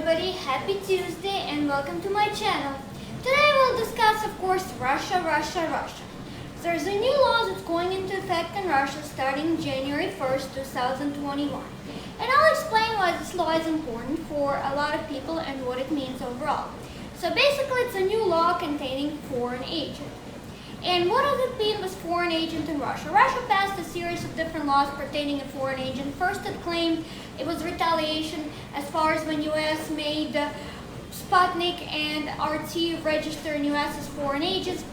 everybody, happy Tuesday and welcome to my channel. Today we'll discuss, of course, Russia. There's a new law that's going into effect in Russia starting January 1st, 2021. And I'll explain why this law is important for a lot of people and what it means overall. So basically it's a new law containing foreign agent. And what does it mean with foreign agent in Russia? Russia passed a series of different laws pertaining to foreign agent. First, it claimed it was retaliation as far as when U.S. made Sputnik and RT register in U.S. as foreign agents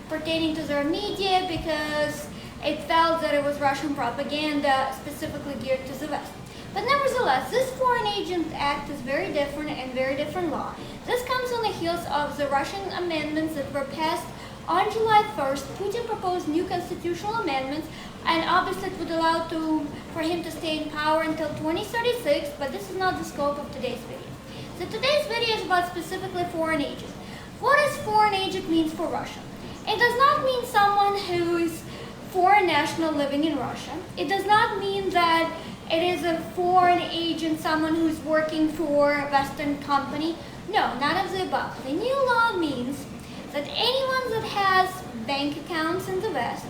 pertaining to their media because it felt that it was Russian propaganda specifically geared to the West. But nevertheless, this Foreign Agent Act is very different and very different law. This comes on the heels of the Russian amendments that were passed on July 1st. Putin proposed new constitutional amendments, and obviously it would allow for him to stay in power until 2036, but this is not the scope of today's video. So today's video is about specifically foreign agents. What does foreign agent means for Russia? It does not mean someone who is foreign national living in Russia. It does not mean that it is a foreign agent, someone who's working for a Western company. No, none of the above. The new law means that anyone that has bank accounts in the West,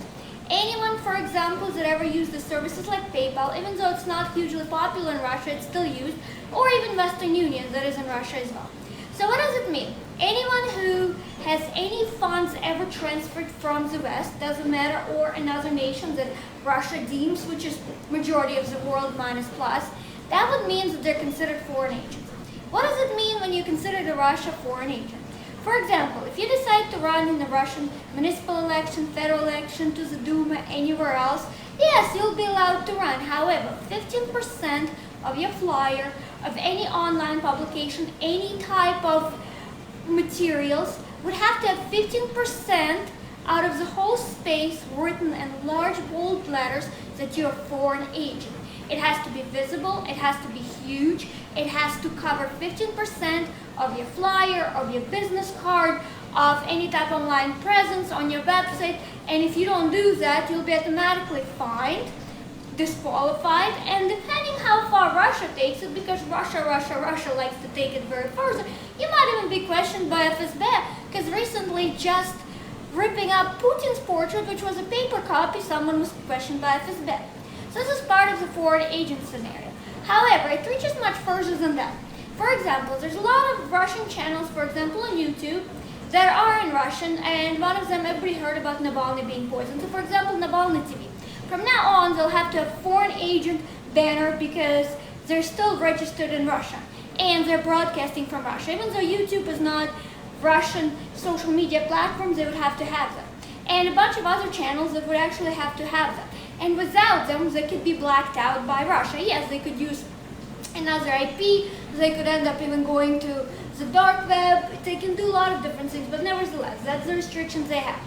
anyone, for example, that ever used the services like PayPal, even though it's not hugely popular in Russia, it's still used, or even Western Union that is in Russia as well. So what does it mean? Anyone who has any funds ever transferred from the West, doesn't matter, or another nation that Russia deems, which is majority of the world minus plus, that would mean that they're considered foreign agents. What does it mean when you consider the Russia foreign agent? For example, if you decide to run in the Russian municipal election, federal election, to the Duma, anywhere else, yes, you'll be allowed to run. However, 15% of your flyer, of any online publication, any type of materials, would have to have 15% out of the whole space written in large bold letters that you're a foreign agent. It has to be visible, it has to be huge, it has to cover 15% of your flyer, of your business card, of any type of online presence on your website, and if you don't do that, you'll be automatically fined, disqualified, and depending how far Russia takes it, because Russia likes to take it very further, you might even be questioned by FSB, because recently just ripping up Putin's portrait, which was a paper copy, someone was questioned by FSB. So this is part of the foreign agent scenario. However, it reaches much further than that. For example, there's a lot of Russian channels, for example, on YouTube, that are in Russian, and one of them, everybody heard about Navalny being poisoned. So, for example, Navalny TV. From now on, they'll have to have foreign agent banner because they're still registered in Russia, and they're broadcasting from Russia. Even though YouTube is not Russian social media platforms, they would have to have them. And a bunch of other channels that would actually have to have them. And without them, they could be blacked out by Russia. Yes, they could use another IP, they could end up even going to the dark web, they can do a lot of different things, but nevertheless, that's the restrictions they have.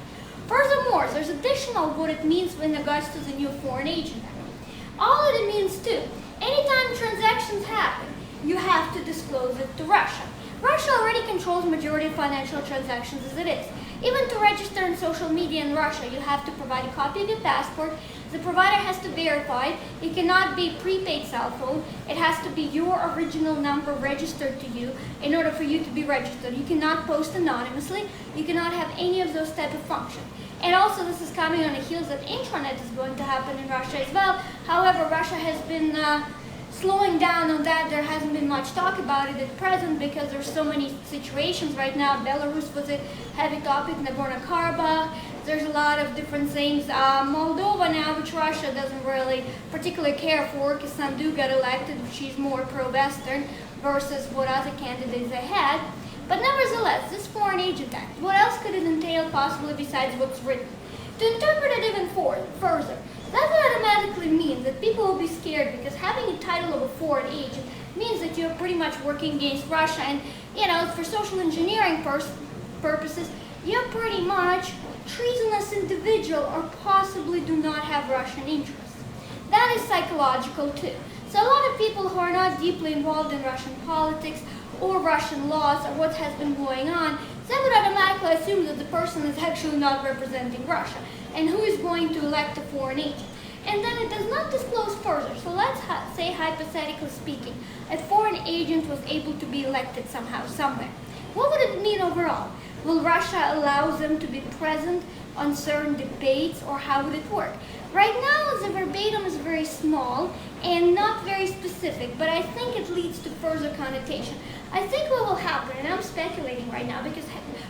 Furthermore, there's additional what it means in regards to the new Foreign Agent Act. All that it means too, anytime transactions happen, you have to disclose it to Russia. Russia already controls majority of financial transactions as it is. Even to register in social media in Russia, you have to provide a copy of your passport. The provider has to verify it. It cannot be prepaid cell phone. It has to be your original number registered to you in order for you to be registered. You cannot post anonymously. You cannot have any of those type of functions. And also this is coming on the heels that intranet is going to happen in Russia as well. However, Russia has been slowing down on that. There hasn't been much talk about it at present because there's so many situations right now. Belarus was a heavy topic, Nagorno-Karabakh. There's a lot of different things. Moldova now, which Russia doesn't really particularly care for, because Sandu got elected, she's more pro-Western versus what other candidates they had. But nevertheless, this Foreign Agent Act, what else could it entail possibly besides what's written? To interpret it even further, that would automatically mean that people will be scared because having a title of a foreign agent means that you're pretty much working against Russia, and for social engineering purposes, you're pretty much treasonous individual or possibly do not have Russian interests. That is psychological too. So a lot of people who are not deeply involved in Russian politics or Russian laws or what has been going on, they would automatically assume that the person is actually not representing Russia. And who is going to elect a foreign agent? and then it does not disclose further. So let's say, hypothetically speaking, a foreign agent was able to be elected somehow, somewhere. What would it mean overall? Will Russia allow them to be present on certain debates, or how would it work? Right now, the verbatim is very small and not very specific, but I think it leads to further connotation. I think what will happen, and I'm speculating right now because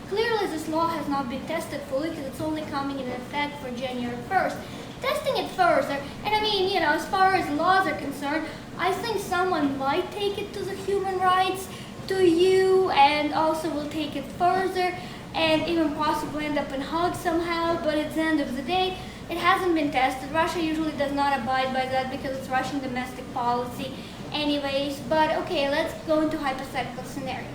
clearly this law has not been tested fully because it's only coming in effect for January 1st. Testing it further, and I mean, as far as laws are concerned, I think someone might take it to the human rights, to you, and also will take it further and even possibly end up in Hague somehow, but at the end of the day, it hasn't been tested. Russia usually does not abide by that because it's Russian domestic policy anyways, but okay, let's go into hypothetical scenario.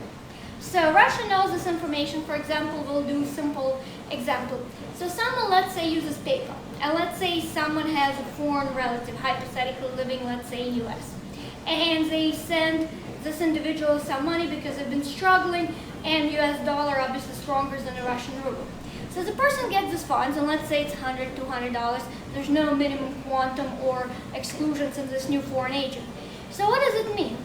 So Russia knows this information. For example, we'll do a simple example. So someone, let's say, uses PayPal, and let's say someone has a foreign relative, hypothetically living, let's say, in US, and they send this individual some money because they've been struggling, and US dollar obviously stronger than the Russian ruble. So the person gets these funds, and let's say it's $100, $200. There's no minimum quantum or exclusions in this new foreign agent. So what does it mean?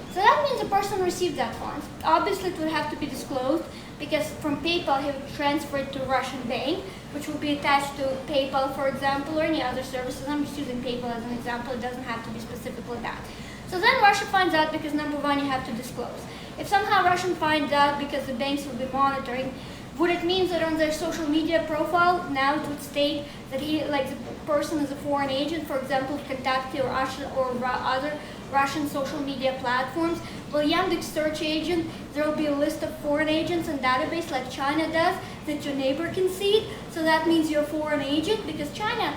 So that means the person received that funds. Obviously, it would have to be disclosed because from PayPal, he would transfer it to a Russian bank, which would be attached to PayPal, for example, or any other services. I'm just using PayPal as an example. It doesn't have to be specifically that. So then Russia finds out because, number one, you have to disclose. If somehow Russia finds out because the banks will be monitoring, would it mean that on their social media profile now it would state that the person is a foreign agent, for example, Kontakte or other Russian social media platforms? Well, Yandex search agent, there will be a list of foreign agents and database like China does that your neighbor can see. So that means you're a foreign agent because China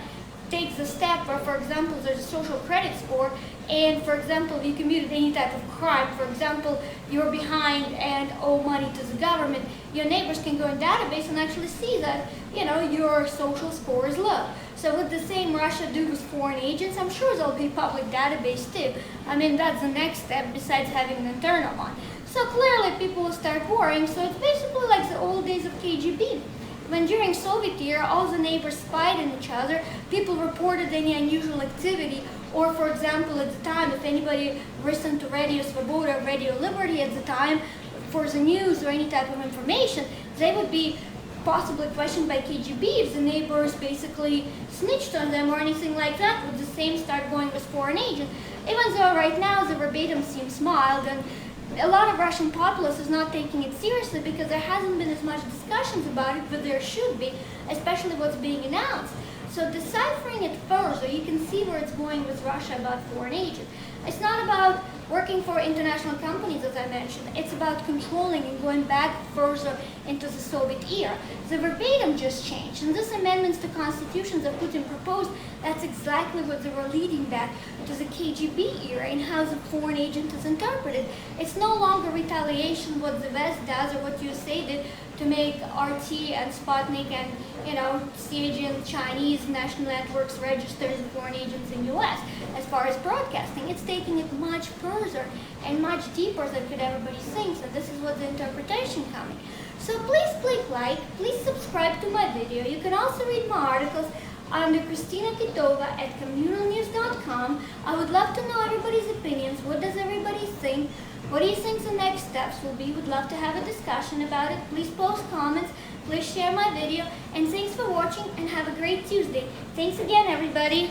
takes the step where, for example, there's a social credit score, and for example, if you committed any type of crime, for example, you're behind and owe money to the government, your neighbors can go in database and actually see that, your social score is low. So would the same Russia do with foreign agents? I'm sure there'll be public database too. I mean, that's the next step besides having an internal one. So clearly people will start worrying. So it's basically like the old days of KGB. When during Soviet era, all the neighbors spied on each other, people reported any unusual activity, or for example, at the time, if anybody listened to Radio Svoboda, Radio Liberty at the time, for the news or any type of information, they would be possibly questioned by KGB if the neighbors basically snitched on them or anything like that. Would the same start going with foreign agents? Even though right now the verbatim seems mild, and a lot of Russian populace is not taking it seriously because there hasn't been as much discussions about it, but there should be, especially what's being announced. So deciphering it further, you can see where it's going with Russia about foreign agents. It's not about working for international companies, as I mentioned. It's about controlling and going back further into the Soviet era. The verbatim just changed, and these amendments to constitutions that Putin proposed, that's exactly what they were leading back to the KGB era and how the foreign agent is interpreted. It's no longer retaliation what the West does or what USA did to make RT and Sputnik and CGN Chinese national networks register as foreign agents in US. As far as broadcasting, it's taking it much further and much deeper than could everybody think, and this is what the interpretation coming. So please click like, please subscribe to my video. You can also read my articles under Kristina Kitova at communalnews.com. I would love to know everybody's opinions. What does everybody think? What do you think the next steps will be? Would love to have a discussion about it. Please post comments, please share my video, and thanks for watching and have a great Tuesday. Thanks again, everybody.